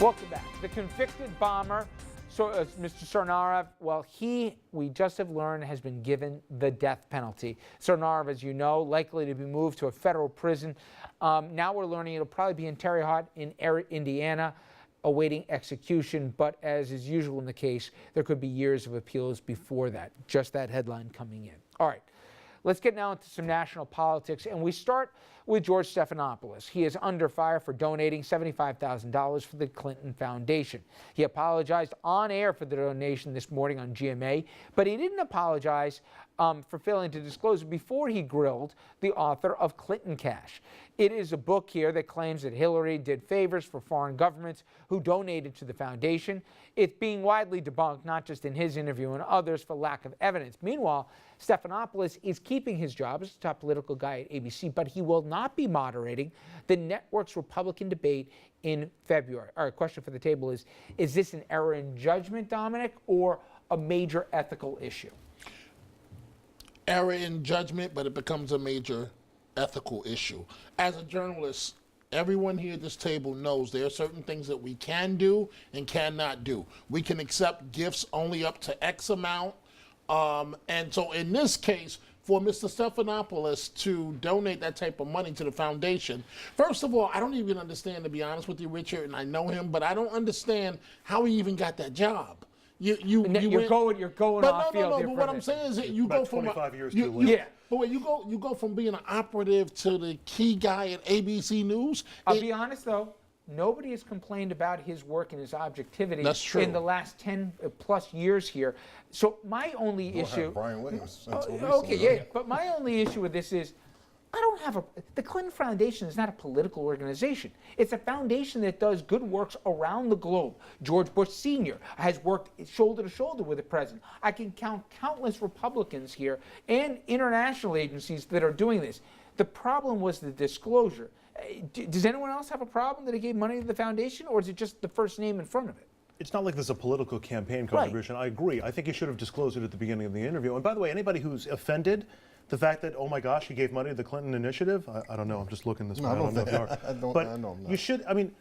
Welcome back. The convicted bomber, Mr. Tsarnaev, well, we just have learned, has been given the death penalty. Tsarnaev, as you know, likely to be moved to a federal prison. Now we're learning it'll probably be in Terre Haute in Indiana, awaiting execution. But as is usual in the case, there could be years of appeals before that. Just that headline coming in. All right. Let's get now into some national politics, and we start with George Stephanopoulos. He is under fire for donating $75,000 for the Clinton Foundation. He apologized on air for the donation this morning on GMA, but he didn't apologize for failing to disclose it before he grilled the author of Clinton Cash. It is a book here that claims that Hillary did favors for foreign governments who donated to the foundation. It's being widely debunked, not just in his interview and others, for lack of evidence. Meanwhile, Stephanopoulos is keeping his job as the top political guy at ABC, but he will not be moderating the network's Republican debate in February. All right, question for the table is this an error in judgment, Dominic, or a major ethical issue? Error in judgment, but it becomes a major ethical issue. As a journalist, everyone here at this table knows there are certain things that we can do and cannot do. We can accept gifts only up to X amount. And so in this case, for Mr. Stephanopoulos to donate that type of money to the foundation, first of all, I don't even understand, to be honest with you, Richard, and I know him, but I don't understand how he even got that job. You're going off field. But what I'm saying is that you go from 25 years too late. Yeah. But wait, you go from being an operative to the key guy at ABC News. I'll be honest though, nobody has complained about his work and his objectivity in the last 10 plus years here. So my only issue, Brian Williams. But my only issue with this is, the Clinton Foundation is not a political organization. It's a foundation that does good works around the globe. George Bush Sr. has worked shoulder to shoulder with the president. I can count countless Republicans here and international agencies that are doing this. The problem was the disclosure. Does anyone else have a problem that he gave money to the foundation, or is it just the first name in front of it? It's not like there's a political campaign contribution. Right. I agree. I think he should have disclosed it at the beginning of the interview. And by the way, anybody who's offended the fact that, oh my gosh, he gave money to the Clinton Initiative, I don't know, I'm just looking this way. I don't know if you are. But you should, I mean,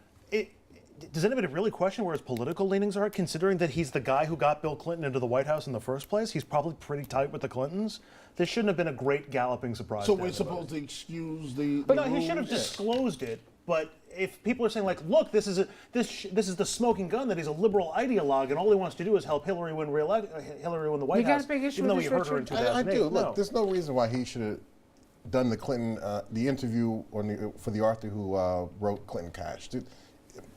does anybody really question where his political leanings are, considering that he's the guy who got Bill Clinton into the White House in the first place? He's probably pretty tight with the Clintons. This shouldn't have been a great galloping surprise. So we're supposed to excuse the But no, he should have disclosed it. But if people are saying, like, look, this is the smoking gun that he's a liberal ideologue and all he wants to do is help Hillary win the White House, even though he hurt her in 2008. I do. Look, there's no reason why he should have done the Clinton, the interview for the author who wrote Clinton Cash.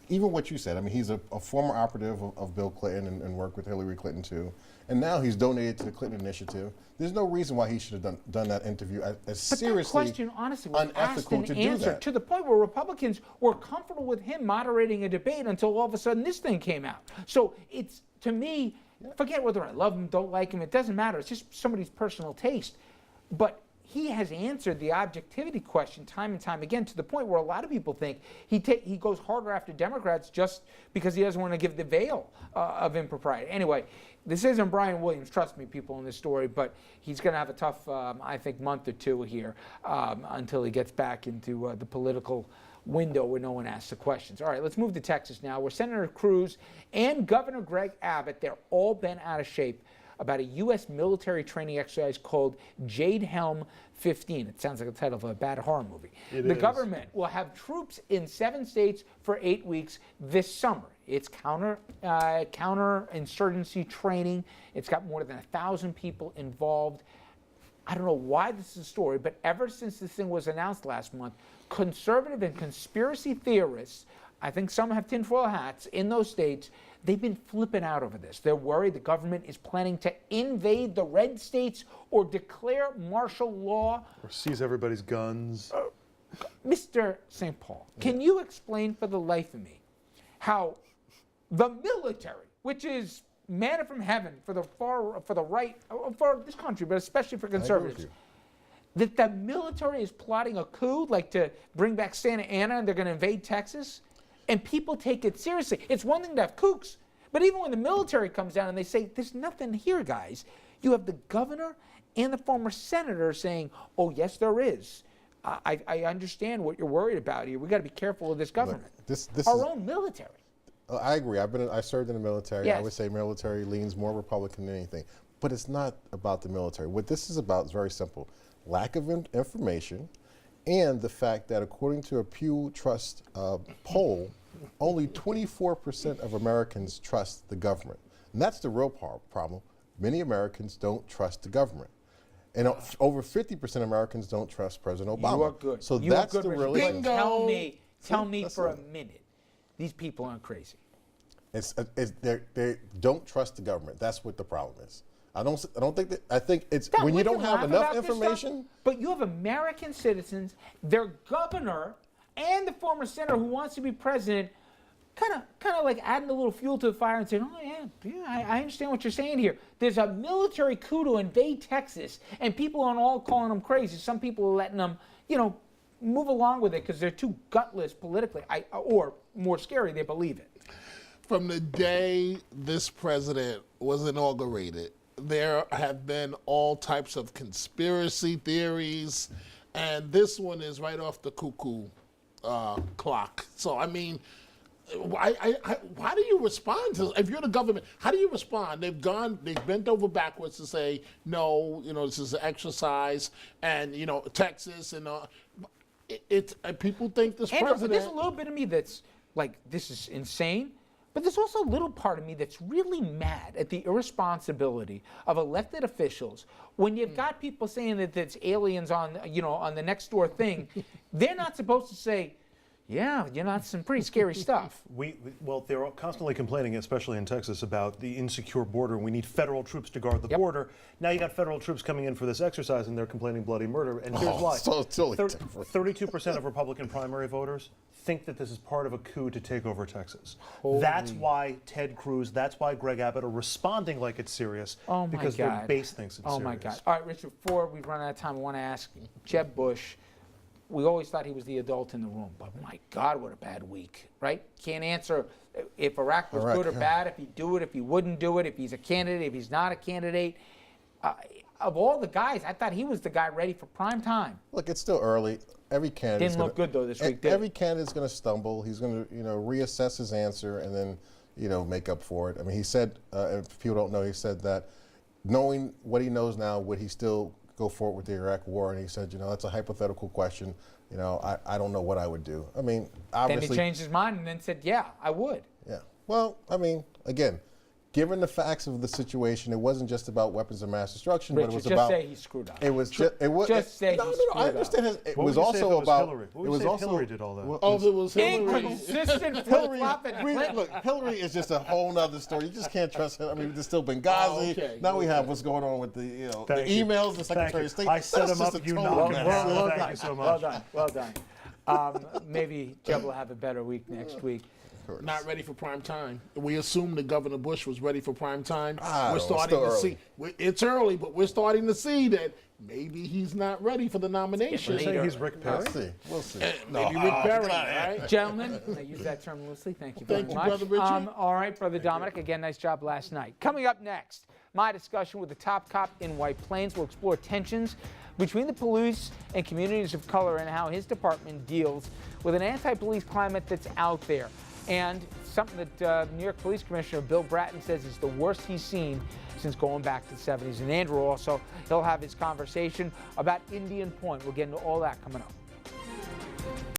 Even what you said, I mean, he's a former operative of Bill Clinton and worked with Hillary Clinton too. And now he's donated to the Clinton Initiative. There's no reason why he should have done that interview as seriously that question, honestly, was asked and answered to the point where Republicans were comfortable with him moderating a debate until all of a sudden this thing came out. So it's, to me, forget whether I love him, don't like him, it doesn't matter. It's just somebody's personal taste. But he has answered the objectivity question time and time again, to the point where a lot of people think he goes harder after Democrats just because he doesn't want to give the veil of impropriety. Anyway, this isn't Brian Williams, trust me, people, in this story, but he's going to have a tough, I think, month or two here until he gets back into the political window where no one asks the questions. All right, let's move to Texas now, where Senator Cruz and Governor Greg Abbott, they're all bent out of shape about a U.S. military training exercise called JADE HELM 15. It sounds like the title of a bad horror movie. The government will have troops in 7 states for 8 weeks this summer. It's counterinsurgency training. It's got more than 1,000 people involved. I don't know why this is a story, but ever since this thing was announced last month, conservative and conspiracy theorists, I think some have tinfoil hats in those states, they've been flipping out over this. They're worried the government is planning to invade the red states or declare martial law. Or seize everybody's guns. Mr. St. Paul, can you explain for the life of me how the military, which is manna from heaven for the right, for this country, but especially for conservatives, that the military is plotting a coup, like to bring back Santa Ana and they're going to invade Texas? And people take it seriously. It's one thing to have kooks, but even when the military comes down and they say, there's nothing here, guys, you have the governor and the former senator saying, oh, yes, there is. I understand what you're worried about here. We've got to be careful of this government. Look, Our own military. I agree. I served in the military. Yes. I would say military leans more Republican than anything. But it's not about the military. What this is about is very simple. Lack of information and the fact that according to a Pew Trust poll, only 24% of Americans trust the government. And that's the real problem. Many Americans don't trust the government. And over 50% of Americans don't trust President Obama. You are good. So You that's are good, the real Richard. issue. Tell me That's for it. a minute, these people aren't crazy. They don't trust the government. That's what the problem is. I don't think that. I think it's Don, when we you don't can have laugh enough about this stuff, information. but you have American citizens, their governor, and the former senator who wants to be president, kind of like adding a little fuel to the fire and saying, "Oh yeah, I understand what you're saying here." There's a military coup to invade Texas, and people aren't all calling them crazy. Some people are letting them, move along with it because they're too gutless politically, or more scary, they believe it. From the day this president was inaugurated, there have been all types of conspiracy theories, and this one is right off the cuckoo clock. So, I mean, why do you respond to, if you're the government, how do you respond? They've bent over backwards to say, no, this is an exercise, and, Texas, and people think this Andrew, president. there's a little bit of me that's like, this is insane. But there's also a little part of me that's really mad at the irresponsibility of elected officials when you've got people saying that it's aliens on the next door thing. They're not supposed to say, yeah, that's some pretty scary stuff. Well, they're constantly complaining, especially in Texas, about the insecure border. We need federal troops to guard the border. Now you got federal troops coming in for this exercise, and they're complaining bloody murder. And here's why: so it's totally different. 32% of Republican primary voters think that this is part of a coup to take over Texas. That's why Ted Cruz, that's why Greg Abbott are responding like it's serious, Oh my because God. their base thinks it's serious. Oh my God. All right, Richard, before we run out of time, I want to ask Jeb Bush. We always thought he was the adult in the room, but my God, what a bad week, right? Can't answer if Iraq was good or bad, if he'd do it, if he wouldn't do it, if he's a candidate, if he's not a candidate. Of all the guys, I thought he was the guy ready for prime time. Look, it's still early. Every candidate Didn't look good, though, this week, did Every it? candidate's going to stumble. He's going to, reassess his answer and then, make up for it. I mean, he said, if people don't know, he said that knowing what he knows now, would he still go forward with the Iraq war? And he said, that's a hypothetical question. I don't know what I would do. I mean, obviously. Then he changed his mind and then said, yeah, I would. Yeah. Well, I mean, again, given the facts of the situation, it wasn't just about weapons of mass destruction, Richard, but it was just about. say he screwed up. It was just. It was. Just say he no, screwed I up. understand. It What was would you say if also it was about. Hillary? What would you say if Hillary did all that? If it was Hillary. Inconsistent flip-flopping Clinton. Look, Hillary is just a whole nother story. You just can't trust her. I mean, there's still Benghazi. Okay. Now we have what's going on with the, the Thank you. emails, the Thank Secretary you. of State. I set That's him just up, a you total knocked mess. him down. Well Thank done. you so Well much. done. Well done. Maybe Jeb will have a better week next week. Not ready for prime time. We assumed that Governor Bush was ready for prime time. I We're don't know, it's starting still to see. It's early, but we're starting to see that maybe he's not ready for the nomination. You're saying he's Rick Perry? We'll see. We'll see. Maybe Rick Perry, right? Gentlemen, I use that term loosely. Thank you very Thank you, much. Brother Richard. All right, Brother Dominic, again, nice job last night. Coming up next, my discussion with the top cop in White Plains will explore tensions between the police and communities of color and how his department deals with an anti-police climate that's out there. And something that New York Police Commissioner Bill Bratton says is the worst he's seen since going back to the 70s. And Andrew also, he'll have his conversation about Indian Point. We'll get into all that coming up.